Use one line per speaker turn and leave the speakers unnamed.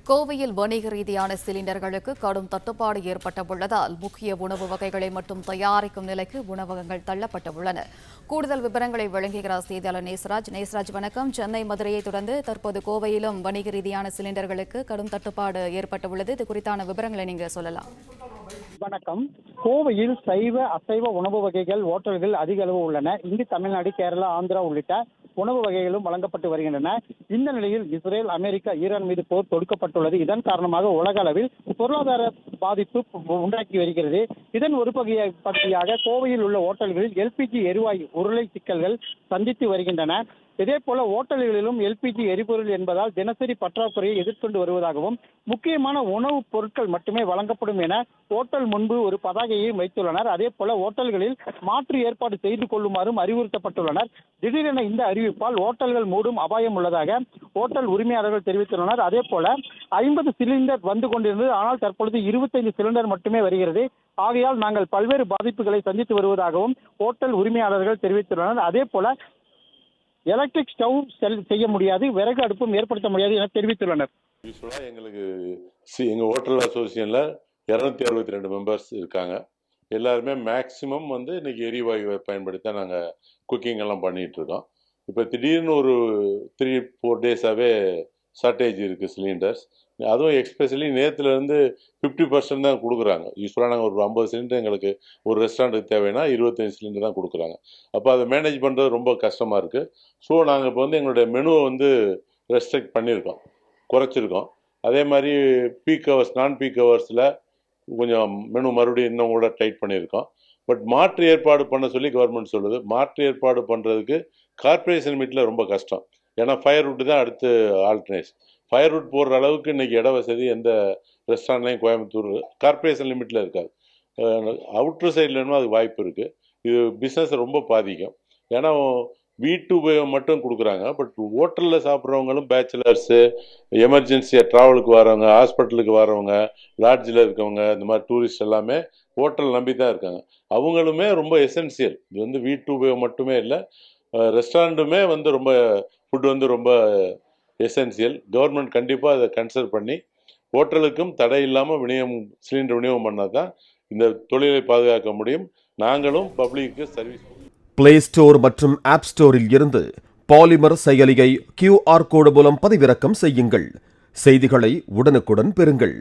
கோவையில் வணிக ரீதியான சிலிண்டர்களுக்கு கடும் தட்டுப்பாடு ஏற்பட்டுள்ளதால் முக்கிய உணவு வகைகளை மட்டும் தயாரிக்கும் நிலைக்கு உணவகங்கள் தள்ளப்பட்டுள்ளன. கூடுதல் விவரங்களை வழங்குகிறார் செய்தியாளர் நேசராஜ். வணக்கம். சென்னை, மதுரையை தொடர்ந்து தற்போது கோவையிலும் வணிக ரீதியான சிலிண்டர்களுக்கு கடும் தட்டுப்பாடு ஏற்பட்டுள்ளது. இது குறித்தான விவரங்களை நீங்க சொல்லலாம்.
வணக்கம். கோவையில் சைவ அசைவ உணவு வகைகள் ஓட்டல்கள் அதிக அளவு உள்ளன. இங்கு தமிழ்நாடு, கேரளா, ஆந்திரா உள்ளிட்ட உணவு வகைகளும் வழங்கப்பட்டு வருகின்றன. இந்த நிலையில் இஸ்ரேல், அமெரிக்கா, ஈரான் மீது போர் தொடுக்கப்பட்டுள்ளது. இதன் காரணமாக உலக அளவில் பொருளாதார பாதிப்பு உண்டாக்கி வருகிறது. இதன் ஒரு பகுதியாக கோவையில் உள்ள ஓட்டல்களில் எல்பிஜி எரிவாயு உருளை சிக்கல்கள் சந்தித்து வருகின்றன. இதே போல ஓட்டல்களிலும் எல்பிஜி எரிபொருள் என்பதால் தினசரி பற்றாக்குறையை எதிர்கொண்டு வருவதாகவும், முக்கியமான உணவுப் பொருட்கள் மட்டுமே வழங்கப்படும் என ஓட்டல் முன்பு ஒரு பதாகையை வைத்துள்ளனர். அதே போல ஓட்டல்களில் மாற்று ஏற்பாடு செய்து கொள்ளுமாறும் அறிவுறுத்தப்பட்டுள்ளனர். திடீரென இந்த அறிவிப்பால் ஓட்டல்கள் மூடும் அபாயம் உள்ளதாக ஓட்டல் உரிமையாளர்கள் தெரிவித்துள்ளனர். அதே போல 50 சிலிண்டர் வந்து கொண்டிருந்தது. ஆனால் தற்பொழுது 25 சிலிண்டர் மட்டுமே வருகிறது. ஆகையால் நாங்கள் பல்வேறு பாதிப்புகளை சந்தித்து வருவதாகவும் ஓட்டல் உரிமையாளர்கள் தெரிவித்துள்ளனர். அதே போல எலக்ட்ரிக் ஸ்டவ் செய்ய முடியாது, விறகு அடுப்பும் ஏற்படுத்த முடியாது என தெரிவித்துள்ளனர்.
எங்களுக்கு எங்க ஹோட்டல் அசோசியேஷன்ல 262 மெம்பர்ஸ் இருக்காங்க. எல்லாருமே மேக்சிமம் இன்னைக்கு எரிவாயுவை பயன்படுத்தி தான் நாங்கள் குக்கிங் எல்லாம் பண்ணிட்டு இருக்கோம். இப்போ திடீர்னு ஒரு 3-4 டேஸாகவே ஷார்ட்டேஜ் இருக்குது சிலிண்டர்ஸ். அதுவும் எக்ஸ்பெஷலி நேற்றுலேருந்து 50% தான் கொடுக்குறாங்க. யூஸ்வலாக நாங்கள் ஒரு 50 சிலிண்டர் எங்களுக்கு ஒரு ரெஸ்டாரண்ட்டுக்கு தேவைன்னா 25 சிலிண்டர் தான் கொடுக்குறாங்க. அப்போ அதை மேனேஜ் பண்ணுறது ரொம்ப கஷ்டமாக இருக்குது. ஸோ நாங்கள் இப்போ எங்களுடைய மெனுவை ரெஸ்ட்ரிக்ட் பண்ணியிருக்கோம், குறைச்சிருக்கோம். அதே மாதிரி பீக் ஹவர்ஸ், நான் பீக் ஹவர்ஸில் கொஞ்சம் மெனு மறுபடியும் இன்னும் கூட டைட் பண்ணியிருக்கோம். பட் மாற்று ஏற்பாடு பண்ண சொல்லி கவர்மெண்ட் சொல்லுது. மாற்று ஏற்பாடு பண்ணுறதுக்கு கார்பரேஷன் மீட்டில் ரொம்ப கஷ்டம். ஏன்னா ஃபயர் ரூட்டு தான் அடுத்து ஆல்டர்னேஷன். ஃபயர் ரூட் போடுற அளவுக்கு இன்றைக்கி இட வசதி எந்த ரெஸ்டாரண்ட்லையும் கோயம்புத்தூர் கார்பரேஷன் லிமிட்டில் இருக்காது. அவுட்ரு சைடில் வேணுமோ அதுக்கு வாய்ப்பு இருக்குது. இது பிஸ்னஸை ரொம்ப பாதிக்கும். ஏன்னா வீட்டு உபயோகம் மட்டும் கொடுக்குறாங்க. பட் ஹோட்டலில் சாப்பிட்றவங்களும் பேச்சுலர்ஸு, எமர்ஜென்சியாக ட்ராவலுக்கு வரவங்க, ஹாஸ்பிட்டலுக்கு வரவங்க, லாட்ஜில் இருக்கவங்க, இந்த மாதிரி டூரிஸ்ட் எல்லாமே ஹோட்டல் நம்பி தான் இருக்காங்க. அவங்களுமே ரொம்ப எசென்சியல். இது வீட்டு உபயோகம் மட்டுமே இல்லை, ரெஸ்டாரண்ட்டுமே ரொம்ப ஃபுட் ரொம்ப எசென்சியல். கவர்மெண்ட் கண்டிப்பாக அதை கன்சிடர் பண்ணி ஹோட்டலுக்கும் தடை இல்லாமல் சிலிண்டர் விநியோகம் பண்ணால் தான் இந்த தொழிலை பாதுகாக்க முடியும். நாங்களும் பப்ளிக்கு சர்வீஸ்.
பிளே ஸ்டோர் மற்றும் ஆப் ஸ்டோரில் இருந்து பாலிமர் செயலியை QR கோடு மூலம் பதிவிறக்கம் செய்யுங்கள். செய்திகளை உடனுக்குடன் பெறுங்கள்.